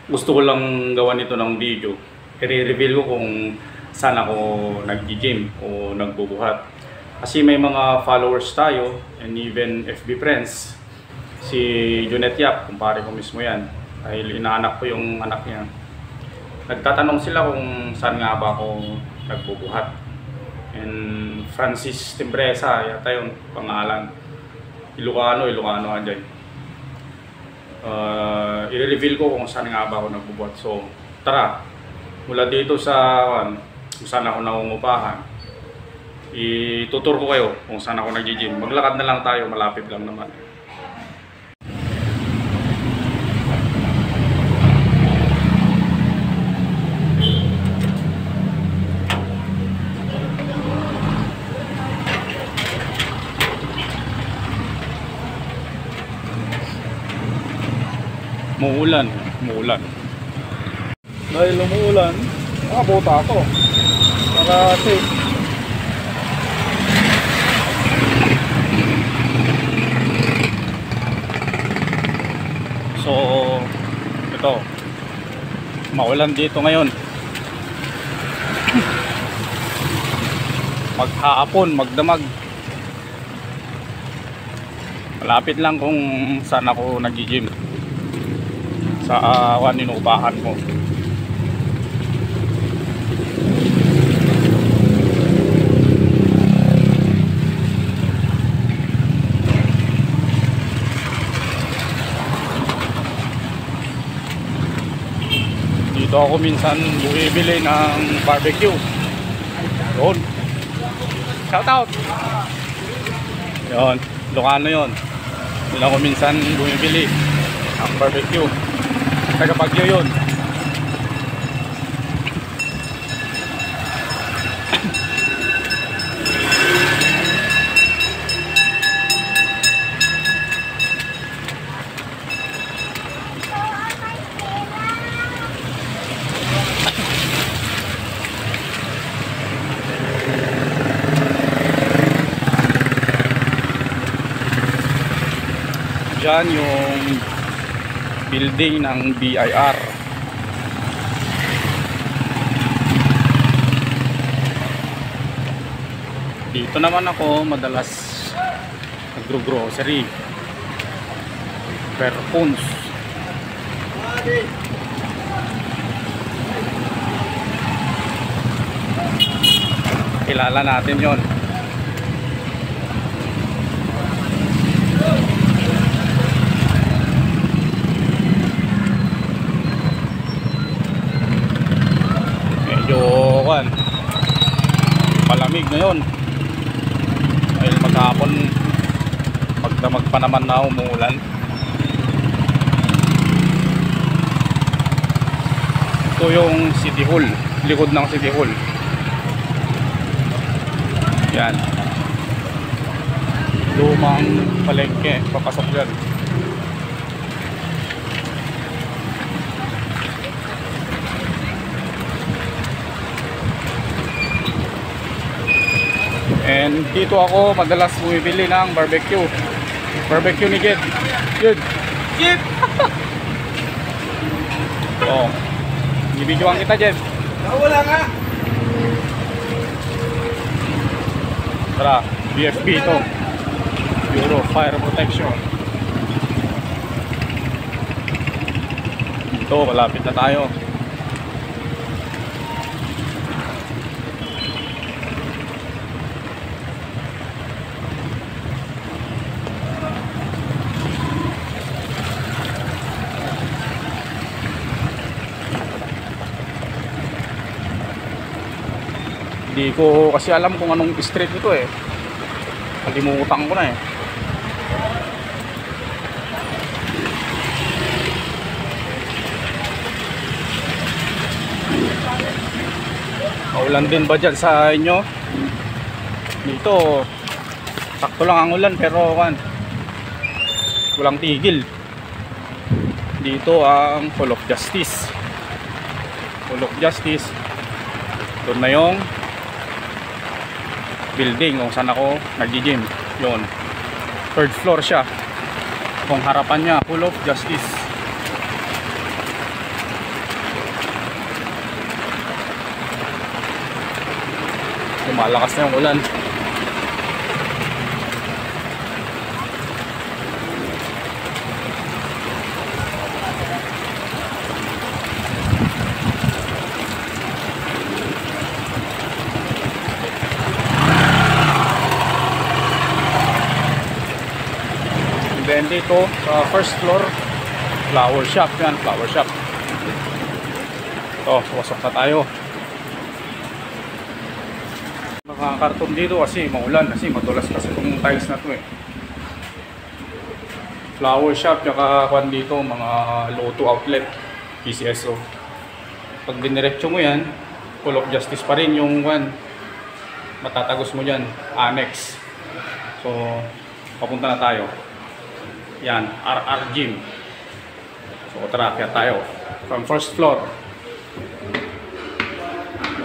gusto ko lang gawan ito ng video. I-reveal ko kung saan ako nag-gym o nagbubuhat. Kasi may mga followers tayo and even FB friends. Si Junet Yap, kumpare ko mismo yan. Dahil inaanak ko yung anak niya. Nagtatanong sila kung saan nga ba ako nagbubuhat. And Francis Timbresa, yata yung pangalan. Ilocano ka dyan. I-reveal ko kung saan nga ba ako nagbubuhat. So, tara. Mula dito sa kung saan ako nangungupahan, itutur ko kayo kung saan ako nag-gym. Maglakad na lang tayo, malapit lang naman. Muulan. Dahil umuulan, nakabota ako. Kasi so, ito, maulan dito ngayon. Maghapon, magdamag. Malapit lang kung saan ako nag-gym. Sa inuupahan ko. Dito ako minsan bumibili ng barbecue. Yun. Shout out. Yun, Ilocano yun. Dito ako minsan bumibili ng barbecue. Taga Baguio yun. Diyan yung building ng BIR. Dito naman ako madalas nagro-grocery. Perfumes. Kilala natin yon. Malamig ngayon dahil maghapon magdamag pa naman na umuulan. Ito yung City Hall, likod ng City Hall. Yan, lumang palengke, papasok dyan. And dito ako madalas bumibili ng barbecue. Barbecue ni Jed. Jed! Oh, ibigyan kita, Jed. Wala nga. Tara, BFP ito. Bureau of Fire Protection. Ito, malapit na tayo. Hindi ko kasi alam kung anong street ito eh. Kalimutan ko na eh. Maulan din ba dyan sa inyo? Dito sakto lang ang ulan pero walang tigil. Dito ang Hall of Justice. Hall of Justice. Doon na yung building kung saan ako nag-gym. Yun, third floor siya. Kung harapan niya, Hall of Justice. Malakas na yung ulan. Then dito sa first floor, flower shop. Yan, flower shop. Ito, wasok na tayo. Nakakarton dito kasi maulan, kasi madulas kasi itong tiles na to eh. Flower shop, tsaka kwan dito, mga Lotto outlet, PCSO. Pag diniretso mo yan, Full of Justice pa rin yung kwan. Matatagos mo dyan, annex. So, papunta na tayo. Yan, RR Gym. So, tara, kaya tayo. From first floor.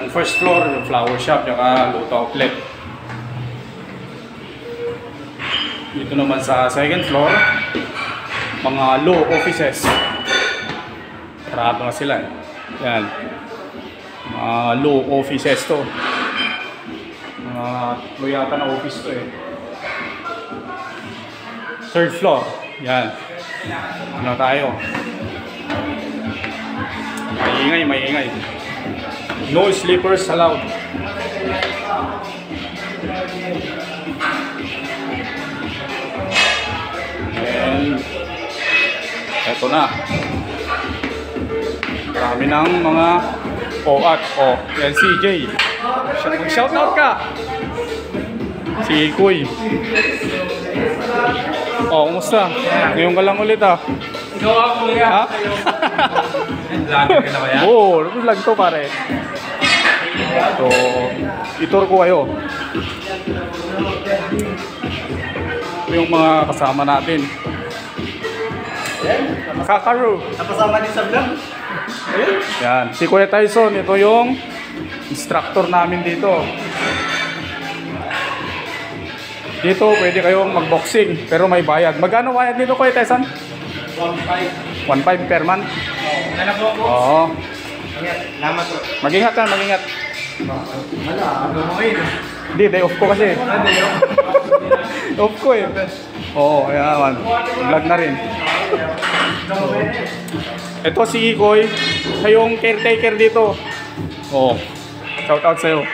Yung first floor, yung flower shop, tsaka Lotto outlet. Dito naman sa second floor, mga law offices. Sarado na sila. Yan. Mga law offices to. Mga yata na office to eh. Third floor. Yan. Ano tayo? Maingay, maingay. No sleepers allowed. And eto na. Marami ng mga OAT. O, yan si Jay. Mag-shoutout ka. Si Kuy. Oh, kumusta? Ngayon ka lang ulit ah. Ikaw ako nga. Ha? Vlogger ka na ba yan? Oo, vlog to pare. So, itur ko kayo. Ito yung mga kasama natin. Kakaru. Napasama din sa vlog? Yan, si Kuya Tyson, ito yung instructor namin dito. Dito pwede kayong mag-boxing pero may bayad. Magkano bayad dito Kuya Tyson? 1.5. 1.5 per month? Ano po ako? Oo. Salamat po. Mag-ingat ka, mag-ingat. Wala, ano mo ngayon? Hindi, day off ko kasi. Off ko eh. Oo, kaya man. Vlog na rin. Ito si Ikoy, siya yung caretaker dito. Oo. Shout out sa'yo.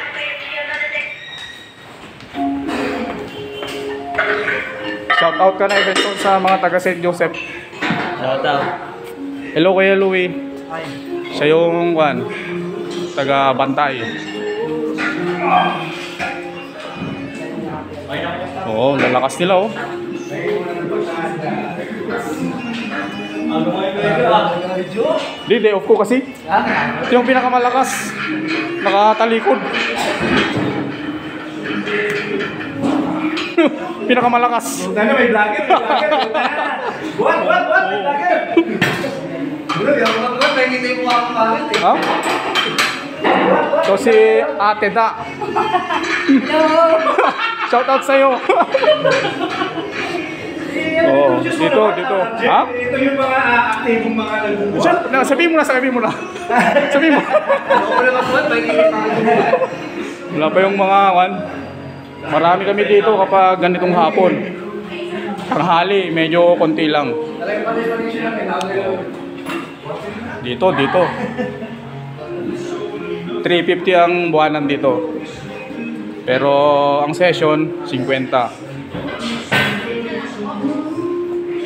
Shout out ka na Benson sa mga taga St. Joseph. Shout out. Hello Kuya Louie. Siya yung taga Bantay. Oo, lalakas nila oh. Di, day off ko kasi. Ito yung pinakamalakas. Nakatalikod. Pinakamalakas. Sana may vlogger, may vlogger. Buwan, may vlogger. Bro, di ako mag-vlog, nakikita yung mga pangit eh. Ha? So si Ate Da. Shout out sa'yo. Oh, dito. Ha? Ito yung mga aktibong mga nagbubuhat. Sabihin mo na. Sabihin mo. Ako na mag-vlog, nakikita yung Wala pa yung mga marami kami dito kapag ganitong hapon. Tanghali, medyo konti lang. Dito. 350 ang buwanan dito. Pero ang session, 50.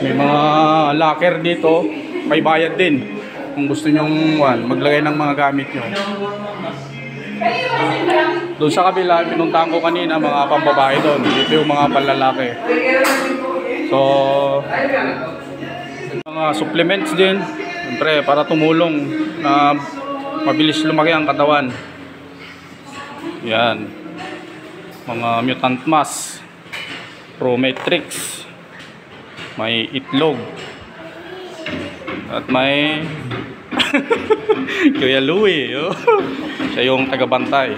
May mga locker dito, may bayad din. Kung gusto nyong maglagay ng mga gamit nyo. Doon sa kabila, pinuntahan ko kanina mga pambabae doon. Dito yung mga panlalaki. So, mga supplements din. Siyempre, para tumulong na mabilis lumaki ang katawan. Yan. Mga mutant mass. Pro Matrix. May itlog. At may Kuya Louie. Oh. Siya yung taga-bantay.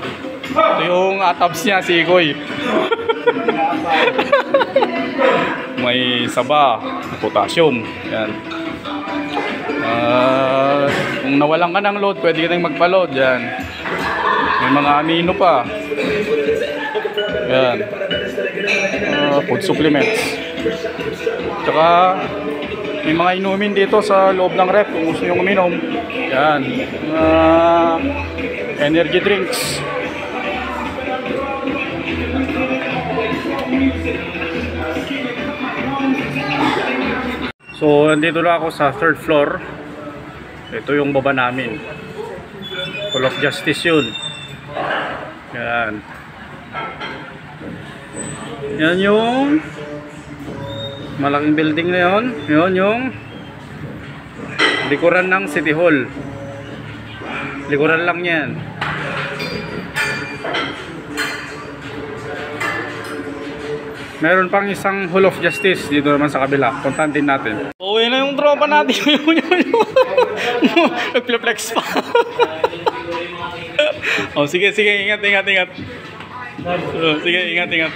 Ito yung atabs niya, si Ikoy. May saba, potassium. Yan. Kung nawalan ka ng load, pwede ka nang magpa-load. Yan. May mga amino pa. Yan. Food supplements. Tsaka may mga inumin dito sa loob ng ref kung gusto nyo uminom. Yan. Energy drinks. So, andito na ako sa 3rd floor. Ito yung baba namin. Hall of Justice yun. Yan. Yan yung malaking building na yun. Yun yung likuran ng City Hall. Likuran lang yan. Meron pang isang Hall of Justice dito naman sa kabila. Puntahan din natin. Uwi na yung tropa natin. Nagple-flex pa. Oh, sige, ingat. Sige, ingat.